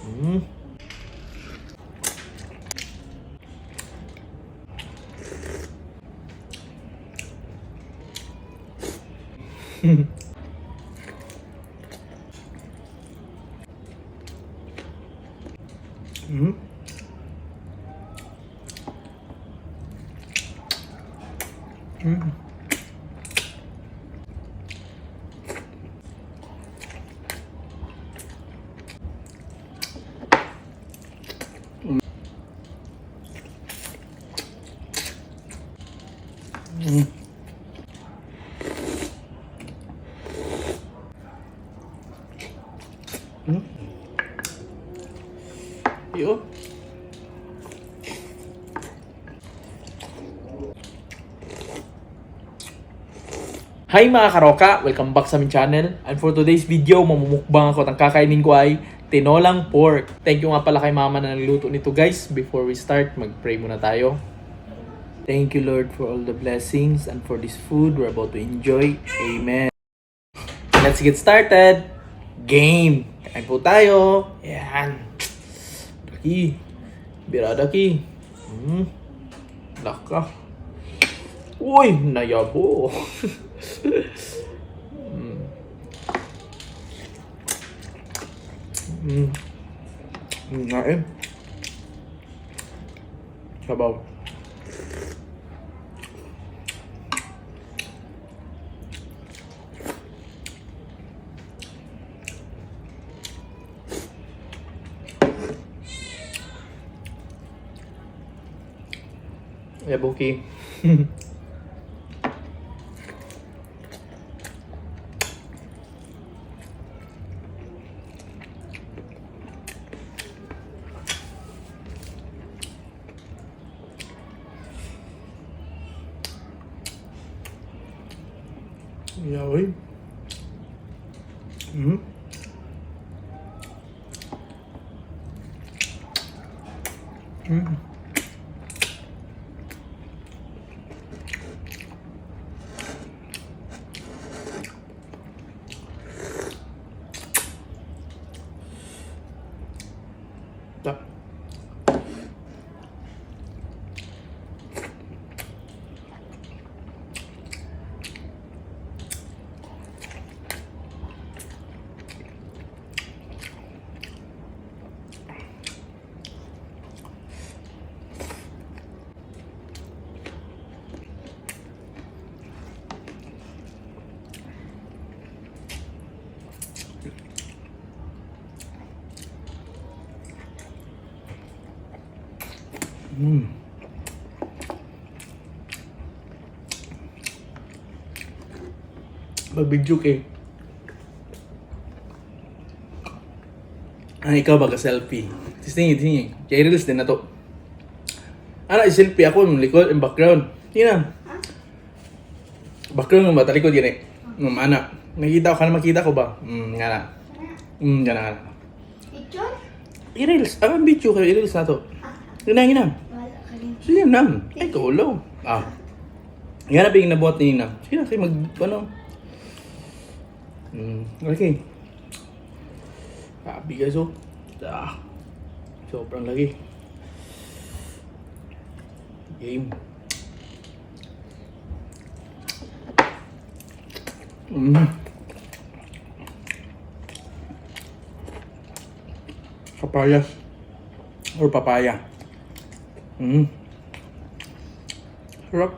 Mm. Mm. Mm. Mm. Mm. Yo. Hi mga karoka! Welcome back sa aming channel. And for today's video, mamumukbang ako. Ang kakainin ko ay tinolang pork. Thank you nga pala kay mama na nagluto nito guys. Before we start, mag-pray muna tayo. Thank you Lord for all the blessings and for this food we're about to enjoy. Amen. Let's get started! Game! Kain po tayo. Yan. Daki. Birada ki. Laka. Uy! Nayabo. Ngain. Sabaw. Yabuki. Yaoy. Mm. Mm. Ta. Mm. Mag-video kay. Ikaw ba ka-selfie? Tingin. Kaya reels din na to. Ano, i-selfie ako yung likod, yung background. Tingnan. Background mo ba? Talikod yan eh. Anak. Nakita ko, makita ko ba? Nga na. Nga na. Picture? I-reels. Ang video kayo, i-reels na to. Tingnan. Wala ka rin. Sige na. Ay, tulong. Yan na biging nabuhat ni Nina. Sige na, kayo ano. Okay. Sabi guys, oh. Sobrang lagi. Game. Papayas. Or papaya. Sarap.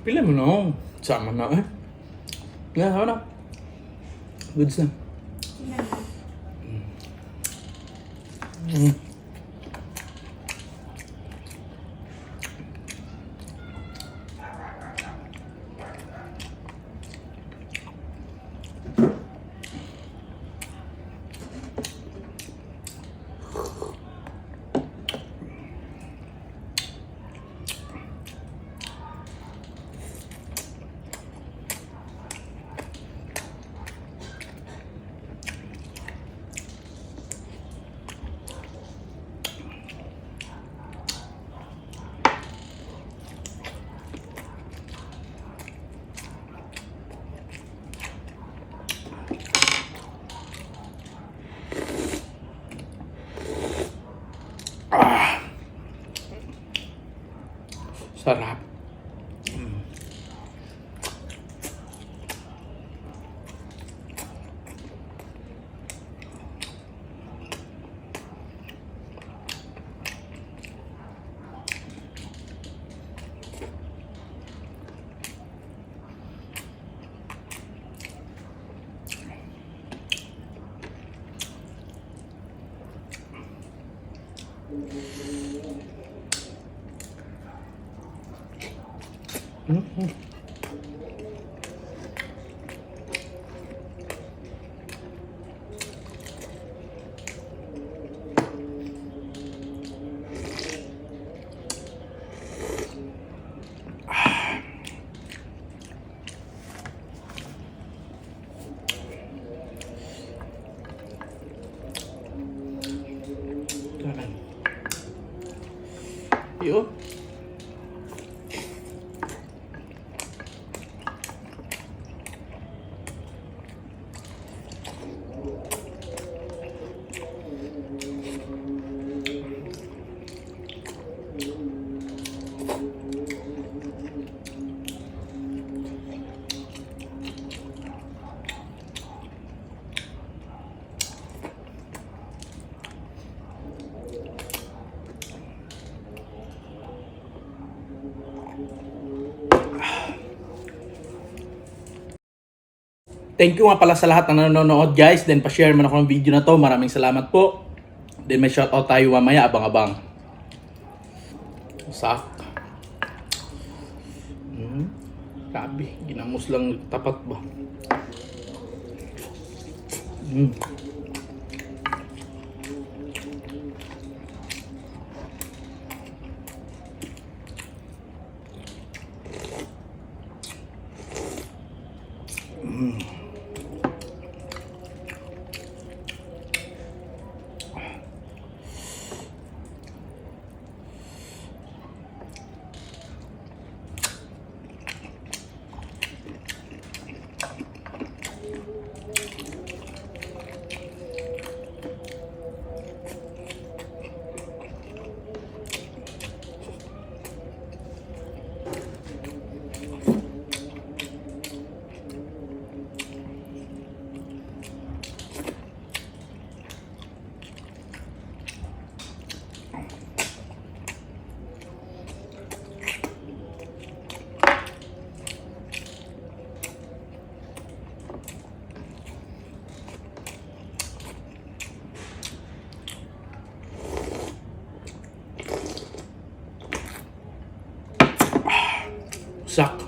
Pila mo na. Sama na eh. Nga, ako na. Goods na. Sarap. Yun. Thank you nga pala sa lahat na nanonood guys. Then pa-share man ako ng video na to. Maraming salamat po. Then may shoutout tayo mamaya. Abang-abang. Sak. Grabe. Ginamos lang tapat ba. Sak.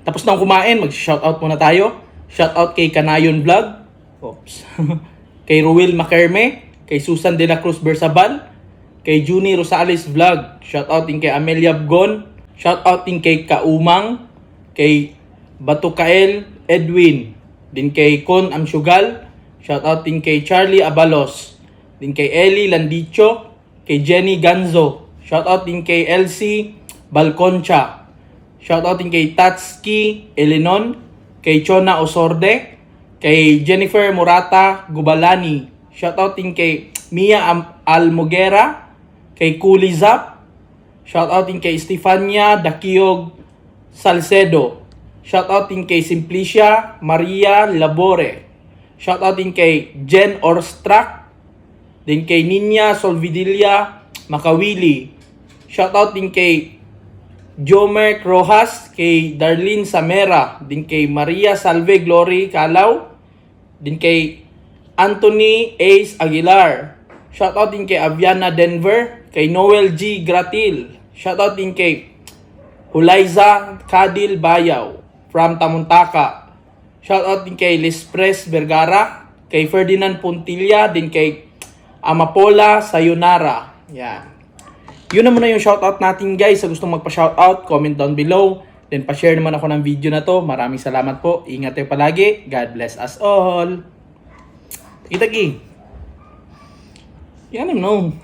Tapos na kumain, mag-shoutout muna tayo. Shoutout kay Kanayon Vlog. Oops. Kay Ruel Makerme. Kay Susan De La Cruz Bersabal. Kay Juni Rosales Vlog. Shoutout din kay Amelia Bgon. Shoutout din kay Kaumang. Kay Batukael Edwin. Din kay Con Amsugal. Shoutout din kay Charlie Abalos. Din kay Ellie Landicho. Kay Jenny Ganzo. Shoutout din kay Elsie Balconcha. Shoutout din kay Tatski Elenon, kay Chona Osorde, kay Jennifer Murata Gubalani. Shoutout din kay Mia Almogera, kay Kulizap. Shoutout din kay Stefania Dakiog Salcedo. Shoutout din kay Simplicia Maria Labore. Shoutout din kay Jen Orstrak, din kay Ninya Solvidilla Makawili. Shoutout din kay Jomer Rojas, kay Darlene Samera, din kay Maria Salve Glory Calaw, din kay Anthony Ace Aguilar. Shoutout din kay Aviana Denver, kay Noel G. Gratil. Shoutout din kay Hulaiza Kadil Bayaw from Tamuntaka. Shoutout din kay Lispres Vergara, kay Ferdinand Puntilla, din kay Amapola Sayonara. Yan. Yun naman na yung shoutout natin guys. Sa gustong magpa-shoutout, comment down below. Then pa-share naman ako ng video na to. Maraming salamat po. Ingat kayo palagi. God bless us all. Itagi. Yan know.